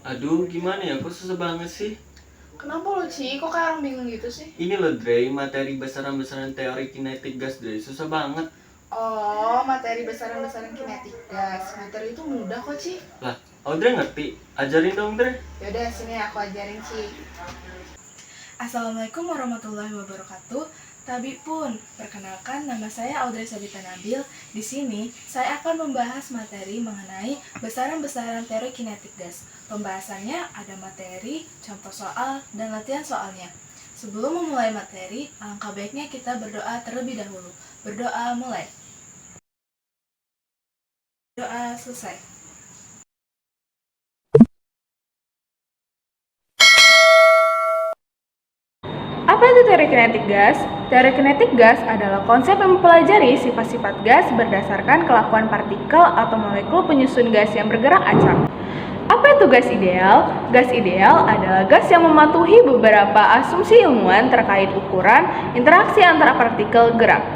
Aduh, gimana ya? Kok susah banget sih? Kenapa lo, Ci? Kok kayak orang bingung gitu sih? Ini loh, Dre, materi besaran-besaran teori kinetik gas, Dre. Susah banget. Oh, materi besaran-besaran kinetik gas. Materi itu mudah kok, Ci. Lah, Audrey ngerti? Ajarin dong, Dre. Yaudah, sini aku ajarin, Ci. Assalamualaikum warahmatullahi wabarakatuh. Tabi pun, perkenalkan nama saya Audrey Sabita Nabil. Di sini, saya akan membahas materi mengenai besaran-besaran teori kinetik gas. Pembahasannya ada materi, contoh soal, dan latihan soalnya. Sebelum memulai materi, alangkah baiknya kita berdoa terlebih dahulu. Berdoa mulai. Doa selesai. Apa itu teori kinetik gas? Teori kinetik gas adalah konsep yang mempelajari sifat-sifat gas berdasarkan kelakuan partikel atau molekul penyusun gas yang bergerak acak. Apa itu gas ideal? Gas ideal adalah gas yang mematuhi beberapa asumsi ilmuwan terkait ukuran interaksi antara partikel gerak.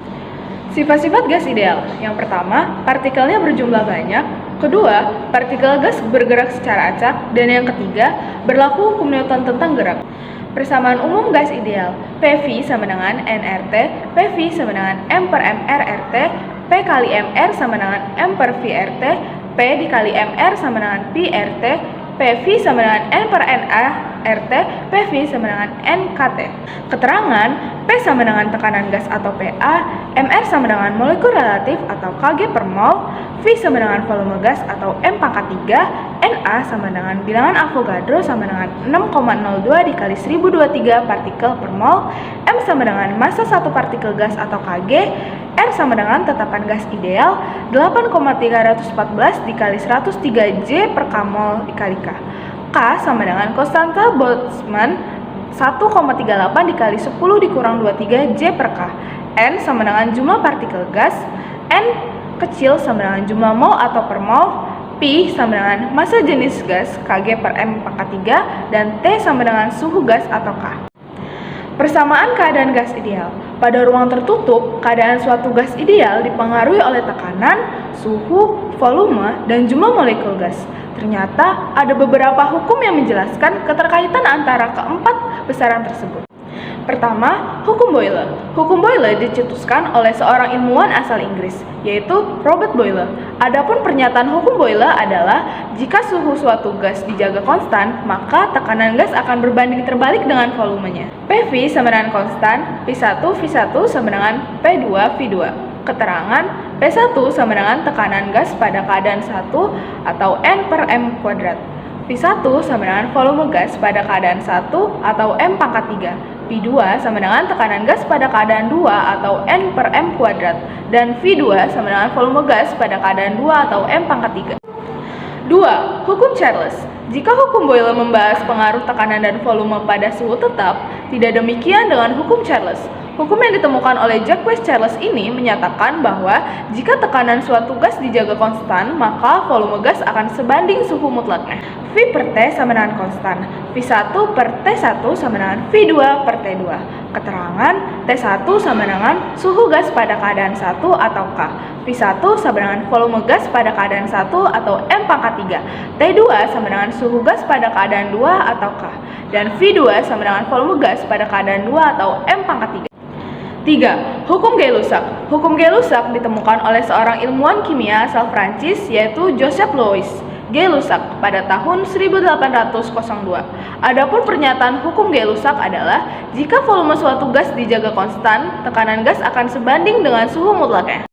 Sifat-sifat gas ideal. Yang pertama, partikelnya berjumlah banyak. Kedua, partikel gas bergerak secara acak. Dan yang ketiga, berlaku hukum Newton tentang gerak. Persamaan umum gas ideal, PV sama dengan nRT, PV sama dengan M per MR RT, P kali MR sama dengan M per V RT, P dikali MR sama dengan Pi RT, PV sama dengan N per NA RT, PV sama dengan NKT. Keterangan, P sama dengan tekanan gas atau PA, MR sama dengan molekul relatif atau Kg per mol, V sama dengan volume gas atau M pangkat 3, Na sama dengan bilangan Avogadro sama dengan 6,02 dikali 1023 partikel per mol, M sama dengan massa satu partikel gas atau Kg, R sama dengan tetapan gas ideal 8,314 dikali 103 J per kmol dikali K. K sama dengan konstanta Boltzmann 1,38 dikali 10 dikurang 23 J per K. N sama dengan jumlah partikel gas, N kecil sama dengan jumlah mol atau per mol, Pi sama dengan massa jenis gas Kg per M pangkat 3, dan T sama dengan suhu gas atau K. Persamaan keadaan gas ideal. Pada ruang tertutup, keadaan suatu gas ideal dipengaruhi oleh tekanan, suhu, volume, dan jumlah molekul gas. Ternyata ada beberapa hukum yang menjelaskan keterkaitan antara keempat besaran tersebut. Pertama, hukum Boyle. Hukum Boyle dicetuskan oleh seorang ilmuwan asal Inggris, yaitu Robert Boyle. Adapun pernyataan hukum Boyle adalah jika suhu suatu gas dijaga konstan, maka tekanan gas akan berbanding terbalik dengan volumenya. PV sama dengan konstan, P1 V1 sama dengan P2 V2. Keterangan, P1 sama dengan tekanan gas pada keadaan 1 atau N per M kuadrat. P1 sama dengan volume gas pada keadaan 1 atau M pangkat 3. P2 sama dengan tekanan gas pada keadaan 2 atau N per M kuadrat. Dan V2 sama dengan volume gas pada keadaan 2 atau M pangkat 3. 2. Hukum Charles. Jika hukum Boyle membahas pengaruh tekanan dan volume pada suhu tetap, tidak demikian dengan hukum Charles. Hukum yang ditemukan oleh Jacques Charles ini menyatakan bahwa jika tekanan suatu gas dijaga konstan, maka volume gas akan sebanding suhu mutlaknya. V per T sama dengan konstan, V1 per T1 sama dengan V2 per T2. Keterangan, T1 sama dengan suhu gas pada keadaan 1 atau K. V1 sama dengan volume gas pada keadaan 1 atau M pangkat 3. T2 sama dengan suhu gas pada keadaan 2 atau K. Dan V2 sama dengan volume gas pada keadaan 2 atau M pangkat 3. 3. Hukum Gay-Lussac. Hukum Gay-Lussac ditemukan oleh seorang ilmuwan kimia asal Prancis yaitu Joseph Louis Gay-Lussac pada tahun 1802. Adapun pernyataan hukum Gay-Lussac adalah jika volume suatu gas dijaga konstan, tekanan gas akan sebanding dengan suhu mutlaknya.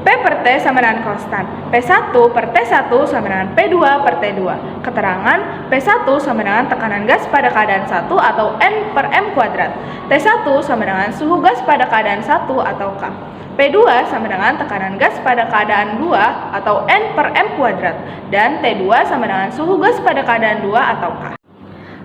P per T sama dengan konstan, P1 per T1 sama dengan P2 per T2. Keterangan, P1 sama dengan tekanan gas pada keadaan 1 atau N per M kuadrat. T1 sama dengan suhu gas pada keadaan 1 atau K. P2 sama dengan tekanan gas pada keadaan 2 atau N per M kuadrat. Dan T2 sama dengan suhu gas pada keadaan 2 atau K.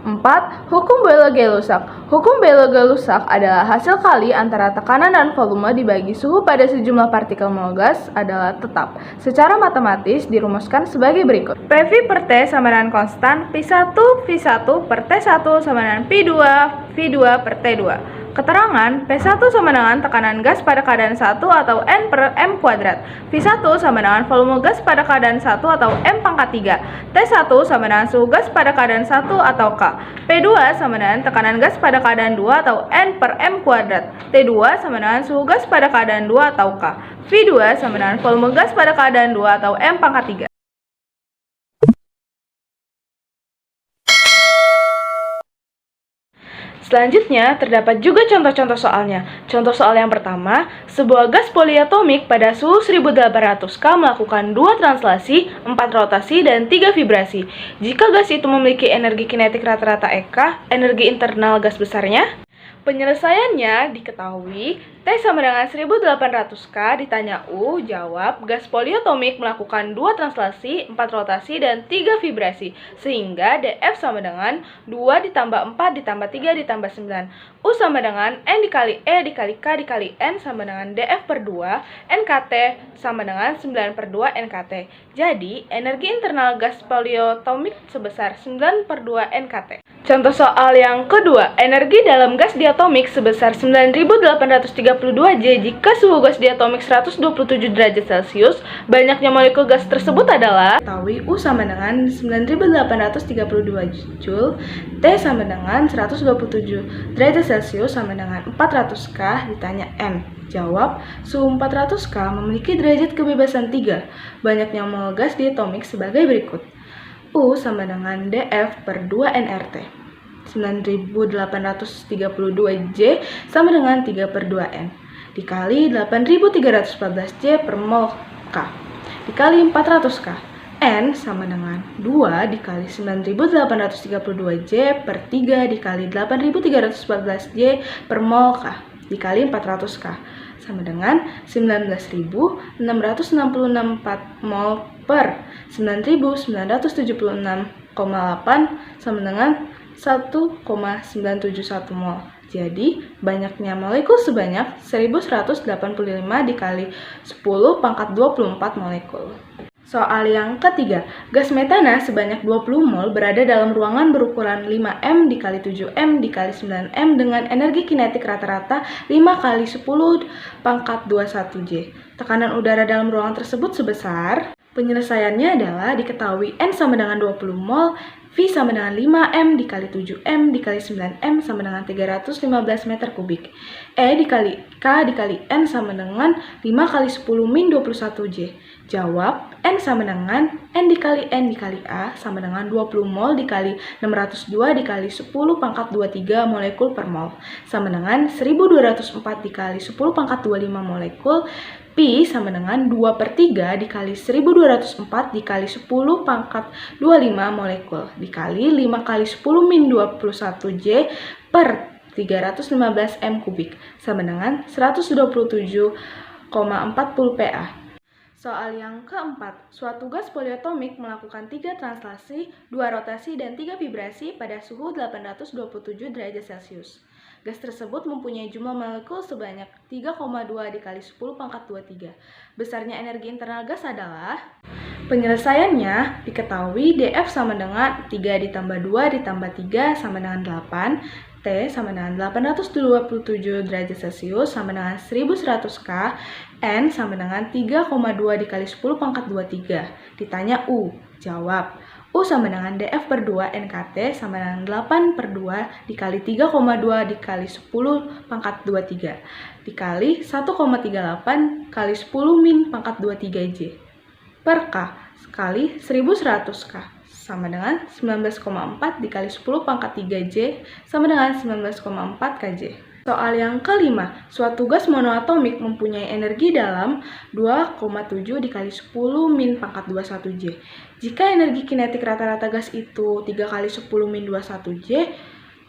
4. Hukum Boyle-Gay-Lussac. Hukum Boyle-Gay-Lussac adalah hasil kali antara tekanan dan volume dibagi suhu pada sejumlah partikel mol gas adalah tetap. Secara matematis dirumuskan sebagai berikut. PV per T sama dengan konstan, P1 V1 per T1 sama dengan P2 V2 per T2. Keterangan P1 sama dengan tekanan gas pada keadaan 1 atau N per M kuadrat. V1 sama dengan volume gas pada keadaan 1 atau M pangkat 3. T1 sama dengan suhu gas pada keadaan 1 atau K. P2 sama dengan tekanan gas pada keadaan 2 atau N per M kuadrat. T2 sama dengan suhu gas pada keadaan 2 atau K. V2 sama dengan volume gas pada keadaan 2 atau M pangkat 3. Selanjutnya, terdapat juga contoh-contoh soalnya. Contoh soal yang pertama, sebuah gas poliatomik pada suhu 1800 K melakukan 2 translasi, 4 rotasi, dan 3 vibrasi. Jika gas itu memiliki energi kinetik rata-rata EK, energi internal gas besarnya? Penyelesaiannya diketahui T sama dengan 1800 K, ditanya U, jawab gas poliatomik melakukan 2 translasi, 4 rotasi, dan 3 vibrasi, sehingga DF sama dengan 2 ditambah 4 ditambah 3 ditambah 9. U sama dengan N dikali E dikali K dikali N sama dengan DF per 2, NKT sama dengan 9 per 2 NKT. Jadi, energi internal gas poliatomik sebesar 9 per 2 NKT. Contoh soal yang kedua, energi dalam gas diatomik sebesar 9832 J jika suhu gas diatomik 127 derajat Celcius. Banyaknya molekul gas tersebut adalah ketahui U sama dengan 9832 Joule, T sama dengan 127 derajat Celcius sama dengan 400 K, ditanya N. Jawab, suhu 400 K memiliki derajat kebebasan 3. Banyaknya mol gas diatomik sebagai berikut. U sama dengan DF per 2 nRT. 9832 J sama dengan 3 per 2 N. Dikali 8314 J per mol K. Dikali 400 K. N sama dengan 2 dikali 9832 J per 3 dikali 8314 J per mol K. Dikali 400 K. Sama dengan 19.666 mol per 9.976,8 sama dengan 1,971 mol. Jadi, banyaknya molekul sebanyak 1185 dikali 10 pangkat 24 molekul. Soal yang ketiga, gas metana sebanyak 20 mol berada dalam ruangan berukuran 5M dikali 7M dikali 9M dengan energi kinetik rata-rata 5 kali 10 pangkat 21 J. Tekanan udara dalam ruangan tersebut sebesar. Penyelesaiannya adalah diketahui N sama dengan 20 mol, V sama dengan 5M dikali 7M dikali 9M sama dengan 315 meter kubik. E dikali K dikali N sama dengan 5 kali 10 min 21 J. Jawab, N sama dengan N dikali N dikali A sama dengan 20 mol dikali 602 dikali 10 pangkat 23 molekul per mol. Sama dengan 1204 dikali 10 pangkat 25 molekul. Pi sama dengan 2 per 3 dikali 1204 dikali 10 pangkat 25 molekul dikali 5 kali 10 min 21 J per 315 M kubik sama dengan 127,40 PA. Soal yang keempat, suatu gas poliatomik melakukan 3 translasi, 2 rotasi, dan 3 vibrasi pada suhu 827 derajat Celcius. Gas tersebut mempunyai jumlah molekul sebanyak 3,2 dikali 10 pangkat 23. Besarnya energi internal gas adalah. Penyelesaiannya diketahui DF sama dengan 3 ditambah 2 ditambah 3 sama dengan 8. T sama dengan 827 derajat Celcius sama dengan 1100 K. N sama dengan 3,2 dikali 10 pangkat 23. Ditanya U. Jawab. U sama dengan DF per 2 NKT sama dengan 8 per 2 dikali 3,2 dikali 10 pangkat 23 dikali 1,38 kali 10 min pangkat 23 J per K kali 1100 K sama dengan 19,4 dikali 10 pangkat 3 J sama dengan 19,4 KJ. Soal yang kelima, suatu gas monoatomik mempunyai energi dalam 2,7 dikali 10 min pangkat 21 J. Jika energi kinetik rata-rata gas itu 3 kali 10 min 21 J,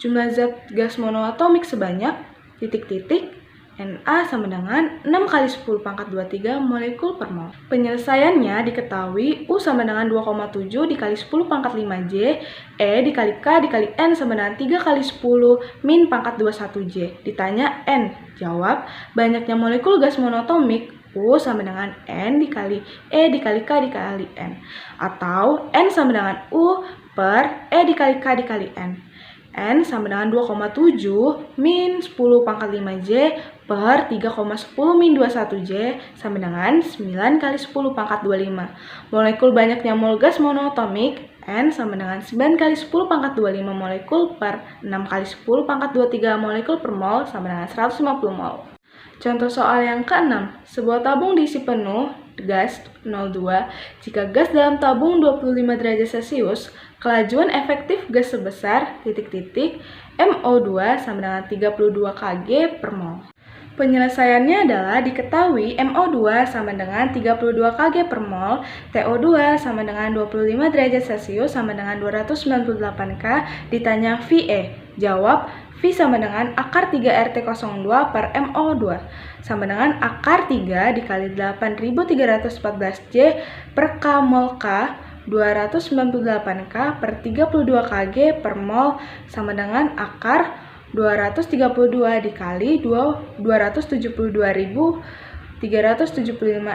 jumlah zat gas monoatomik sebanyak titik-titik Na sama dengan 6 kali 10 pangkat 23 molekul per mol. Penyelesaiannya diketahui U sama dengan 2,7 dikali 10 pangkat 5 J, E dikali K dikali N sama dengan 3 kali 10 min pangkat 21 J. Ditanya N. Jawab, banyaknya molekul gas monoatomik U sama dengan N dikali E dikali K dikali N. Atau N sama dengan U per E dikali K dikali N. N sama dengan 2,7 min 10 pangkat 5J per 3,10 min 21J sama dengan 9 kali 10 pangkat 25. Molekul banyaknya mol gas monoatomik N sama dengan 9 kali 10 pangkat 25 molekul per 6 kali 10 pangkat 23 molekul per mol sama dengan 150 mol. Contoh soal yang ke-6, sebuah tabung diisi penuh gas 02. Jika gas dalam tabung 25 derajat Celcius, kelajuan efektif gas sebesar ... MO2 sama dengan 32 kg per mol. Penyelesaiannya adalah diketahui MO2 sama dengan 32 kg per mol, TO2 sama dengan 25 derajat Celcius sama dengan 298 K, ditanya VE. Jawab, V sama dengan akar 3 RT02 per MO2 sama dengan akar 3 dikali 8314 J per K mol K 298 K per 32 Kg per mol sama dengan akar 232 dikali 272.375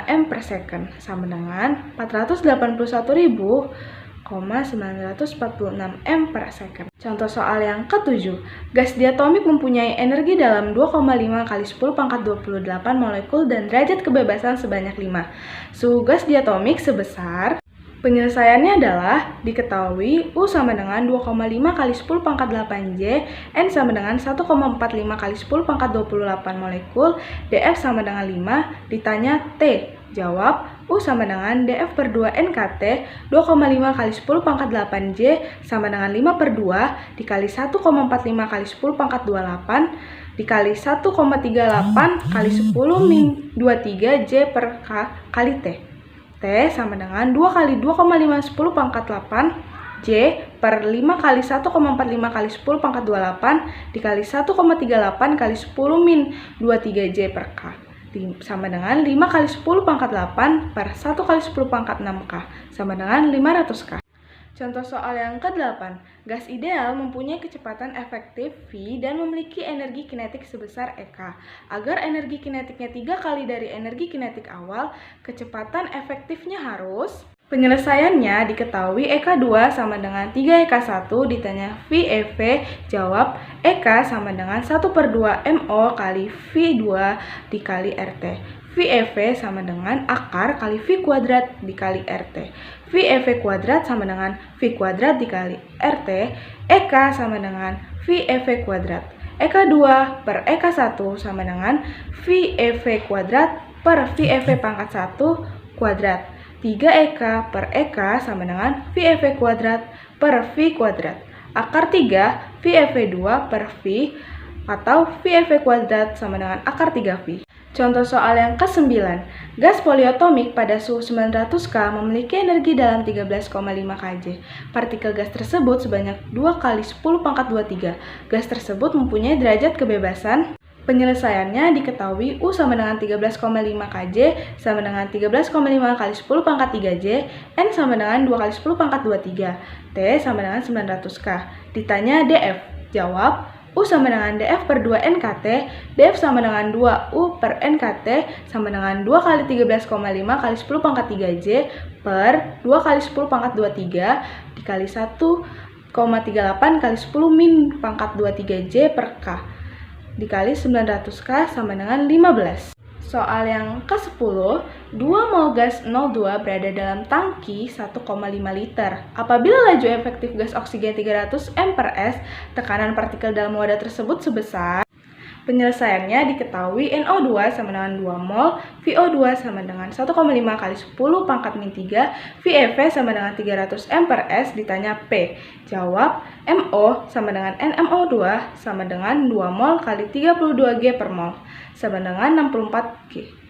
M per second sama dengan 481.946 M per second. Contoh soal yang ke-7. Gas diatomik mempunyai energi dalam 2,5 kali 10 pangkat 28 molekul dan derajat kebebasan sebanyak 5. Suhu gas diatomik sebesar. Penyelesaiannya adalah diketahui U sama dengan 2,5 kali 10 pangkat 8J, N sama dengan 1,45 kali 10 pangkat 28 molekul, DF sama dengan 5, ditanya T. Jawab, U sama dengan DF per 2 NKT, 2,5 kali 10 pangkat 8J sama dengan 5 per 2 dikali 1,45 kali 10 pangkat 28 dikali 1,38 kali 10 min 23 J per K kali T. T sama dengan 2 kali 2,5 10 pangkat 8 J per 5 kali 1,45 kali 10 pangkat 28 dikali 1,38 kali 10 min 23 J per K sama dengan 5 kali 10 pangkat 8 per 1 kali 10 pangkat 6K sama dengan 500 K. Contoh soal yang ke-8. Gas ideal mempunyai kecepatan efektif V dan memiliki energi kinetik sebesar EK. Agar energi kinetiknya 3 kali dari energi kinetik awal, kecepatan efektifnya harus. Penyelesaiannya diketahui EK2 sama dengan 3EK1, ditanya VEV, jawab EK sama dengan 1 per 2 MO kali V2 dikali RT. VEV sama dengan akar kali V kuadrat dikali RT. VEV kuadrat sama dengan V kuadrat dikali RT. EK sama dengan VEV kuadrat. EK2 per EK1 sama dengan VEV kuadrat per VEV pangkat 1 kuadrat. 3EK per EK sama dengan VEV kuadrat per V kuadrat. Akar 3 VEV2 per V atau VEV kuadrat sama dengan akar 3V. Contoh soal yang ke-9. Gas polioatomik pada suhu 900 K memiliki energi dalam 13,5 kJ. Partikel gas tersebut sebanyak 2 kali 10 pangkat 23. Gas tersebut mempunyai derajat kebebasan. Penyelesaiannya diketahui U sama dengan 13,5 kJ sama dengan 13,5 kali 10 pangkat 3J, N sama dengan 2 kali 10 pangkat 23, T sama dengan 900 K. Ditanya DF, jawab U sama dengan DF per 2 NKT, DF sama dengan 2 U per NKT sama dengan 2 kali 13,5 kali 10 pangkat 3J per 2 kali 10 pangkat 23 dikali 1,38 kali 10 min pangkat 23J per K dikali 900K sama dengan 15. Soal yang ke-10, 2 mol gas 02 berada dalam tangki 1,5 liter. Apabila laju efektif gas oksigen 300 m per s, tekanan partikel dalam wadah tersebut sebesar. Penyelesaiannya diketahui NO2 sama dengan 2 mol, VO2 sama dengan 1,5 kali 10 pangkat min 3, VEV sama dengan 300 m per s, ditanya P. Jawab, MO sama dengan NMO2 sama dengan 2 mol kali 32 G per mol, sama dengan 64 G.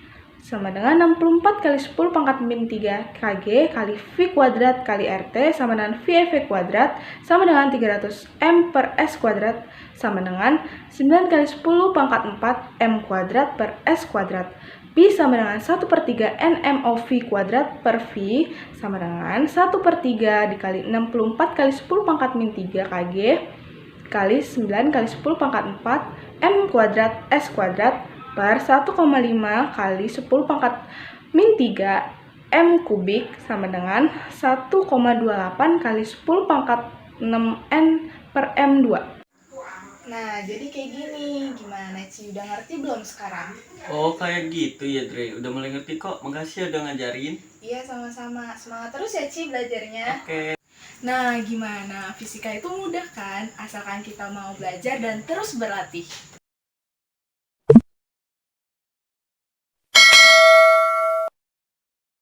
Sama dengan 64 kali 10 pangkat min 3 Kg kali V kuadrat kali RT sama dengan VEV kuadrat sama dengan 300 M per S kuadrat sama dengan 9 kali 10 pangkat 4 M kuadrat per S kuadrat. Pi sama dengan 1 per 3 NMOV kuadrat per V sama dengan 1 per 3 dikali 64 kali 10 pangkat min 3 Kg kali 9 kali 10 pangkat 4 M kuadrat S kuadrat per 1,5 kali 10 pangkat min 3 M kubik sama dengan 1,28 kali 10 pangkat 6 N per M2. Nah, jadi kayak gini. Gimana, Ci? Udah ngerti belum sekarang? Oh, kayak gitu ya, Dre. Udah mulai ngerti kok. Makasih ya udah ngajarin. Iya, sama-sama. Semangat terus ya, Ci, belajarnya. Oke. Nah, gimana? Fisika itu mudah kan? Asalkan kita mau belajar dan terus berlatih.